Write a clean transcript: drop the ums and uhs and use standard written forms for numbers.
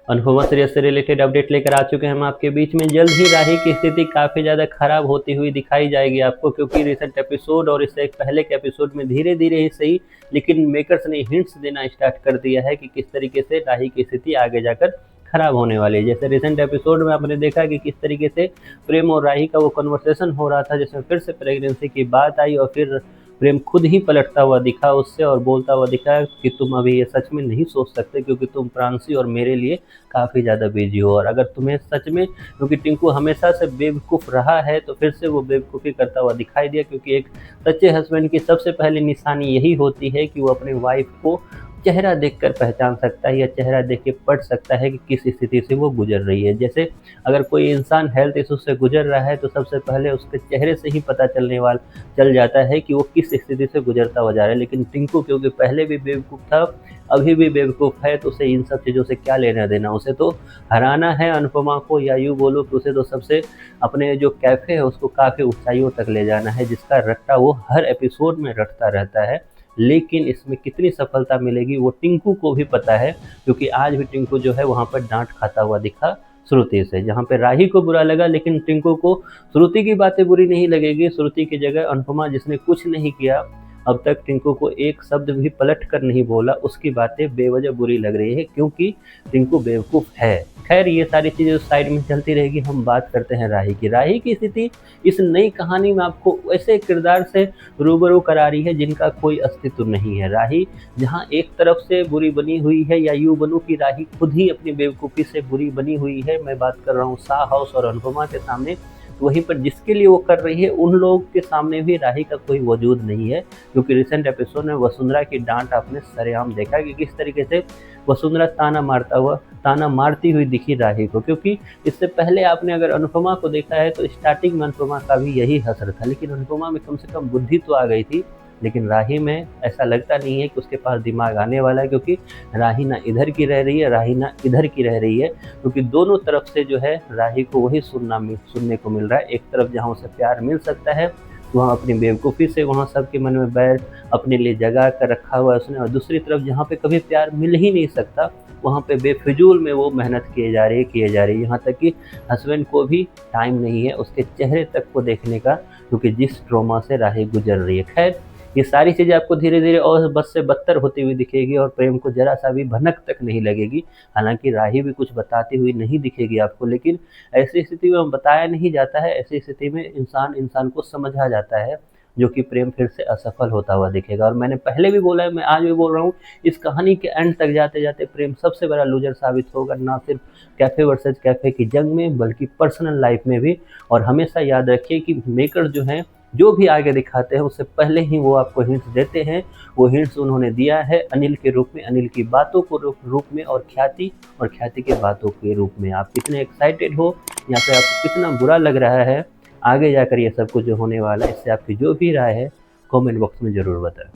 Anupama serial से related update लेकर आ चुके हैं हम आपके बीच में। जल्द ही राही की स्थिति काफ़ी ज़्यादा खराब होती हुई दिखाई जाएगी आपको, क्योंकि रिसेंट एपिसोड और इससे एक पहले के एपिसोड में धीरे धीरे ही सही, लेकिन मेकर्स ने हिंट्स देना स्टार्ट कर दिया है कि किस तरीके से राही की स्थिति आगे जाकर खराब होने वाली है। जैसे रिसेंट एपिसोड में आपने देखा कि किस तरीके से प्रेम और राही का वो कन्वर्सेशन हो रहा था, जिसमें फिर से प्रेगनेंसी की बात आई और फिर प्रेम खुद ही पलटता हुआ दिखा उससे और बोलता हुआ दिखा कि तुम अभी ये सच में नहीं सोच सकते, क्योंकि तुम प्रांशी और मेरे लिए काफ़ी ज़्यादा बिजी हो, और अगर तुम्हें सच में, क्योंकि टिंकू हमेशा से बेवकूफ़ रहा है, तो फिर से वो बेवकूफ़ी करता हुआ दिखाई दिया। क्योंकि एक सच्चे हस्बैंड की सबसे पहली निशानी यही होती है कि वो अपनी वाइफ को चेहरा देखकर पहचान सकता है या चेहरा देख के पढ़ सकता है कि किस स्थिति से वो गुजर रही है। जैसे अगर कोई इंसान हेल्थ इशू से गुजर रहा है तो सबसे पहले उसके चेहरे से ही पता चल जाता है कि वो किस स्थिति से गुजरता हुआ जा रहा है। लेकिन टिंकू क्योंकि पहले भी बेवकूफ़ था, अभी भी बेवकूफ़ है, तो उसे इन सब चीज़ों से क्या लेना देना। उसे तो हराना है अनुपमा को, या यूँ बोलो कि उसे तो सबसे अपने जो कैफ़े है उसको काफ़ी ऊंचाइयों तक ले जाना है, जिसका रट्टा वो हर एपिसोड में रटता रहता है। लेकिन इसमें कितनी सफलता मिलेगी वो टिंकू को भी पता है, क्योंकि आज भी टिंकू जो है वहाँ पर डांट खाता हुआ दिखा श्रुति से। जहाँ पे राही को बुरा लगा, लेकिन टिंकू को श्रुति की बातें बुरी नहीं लगेगी। श्रुति की जगह अनुपमा, जिसने कुछ नहीं किया अब तक, टिंकू को एक शब्द भी पलट कर नहीं बोला, उसकी बातें बेवजह बुरी लग रही है, क्योंकि टिंकू बेवकूफ़ है। खैर, ये सारी चीज़ें साइड में चलती रहेगी। हम बात करते हैं राही की। राही की स्थिति इस नई कहानी में आपको ऐसे किरदार से रूबरू करा रही है जिनका कोई अस्तित्व नहीं है। राही जहाँ एक तरफ से बुरी बनी हुई है, या यूँ बनूँ कि राही खुद ही अपनी बेवकूफ़ी से बुरी बनी हुई है। मैं बात कर रहा हूँ शाह हाउस और अनुपमा के सामने। तो वहीं पर जिसके लिए वो कर रही है, उन लोगों के सामने भी राही का कोई वजूद नहीं है। क्योंकि रिसेंट एपिसोड में वसुंधरा की डांट आपने सरेआम देखा कि किस तरीके से वसुंधरा ताना मारती हुई दिखी राही को। क्योंकि इससे पहले आपने अगर अनुपमा को देखा है तो स्टार्टिंग में अनुपमा का भी यही हसर था, लेकिन अनुपमा में कम से कम बुद्धि तो आ गई थी। लेकिन राही में ऐसा लगता नहीं है कि उसके पास दिमाग आने वाला है, क्योंकि राही ना इधर की रह रही है, राही ना इधर की रह रही है। क्योंकि दोनों तरफ से जो है राही को वही सुनने को मिल रहा है। एक तरफ जहाँ उसे प्यार मिल सकता है, वहाँ अपनी बेवकूफ़ी से वहाँ सबके मन में बैर अपने लिए जगा कर रखा हुआ है उसने, और दूसरी तरफ जहाँ पे कभी प्यार मिल ही नहीं सकता, वहाँ पे बेफिजूल में वो मेहनत किए जा रही है। यहाँ तक कि हस्बैंड को भी टाइम नहीं है उसके चेहरे तक को देखने का, क्योंकि जिस ट्रॉमा से राही गुजर रही है। खैर, ये सारी चीज़ें आपको धीरे धीरे और बद से बदतर होती हुई दिखेगी, और प्रेम को जरा सा भी भनक तक नहीं लगेगी। हालांकि राही भी कुछ बताती हुई नहीं दिखेगी आपको, लेकिन ऐसी स्थिति में बताया नहीं जाता है। ऐसी स्थिति में इंसान को समझ आ जाता है, जो कि प्रेम फिर से असफल होता हुआ दिखेगा। और मैंने पहले भी बोला है, मैं आज भी बोल रहा हूँ, इस कहानी के एंड तक जाते जाते प्रेम सबसे बड़ा लूजर साबित होगा, ना सिर्फ कैफे वर्सेज कैफे की जंग में, बल्कि पर्सनल लाइफ में भी। और हमेशा याद रखिए कि मेकर जो हैं, जो भी आगे दिखाते हैं उससे पहले ही वो आपको हिंट्स देते हैं। वो हिंट्स उन्होंने दिया है अनिल के रूप में, अनिल की बातों को रूप में, और ख्याति के बातों के रूप में। आप कितने एक्साइटेड हो या फिर आपको कितना बुरा लग रहा है आगे जाकर ये सब कुछ जो होने वाला है, इससे आपकी जो भी राय है कमेंट बॉक्स में ज़रूर बताएं।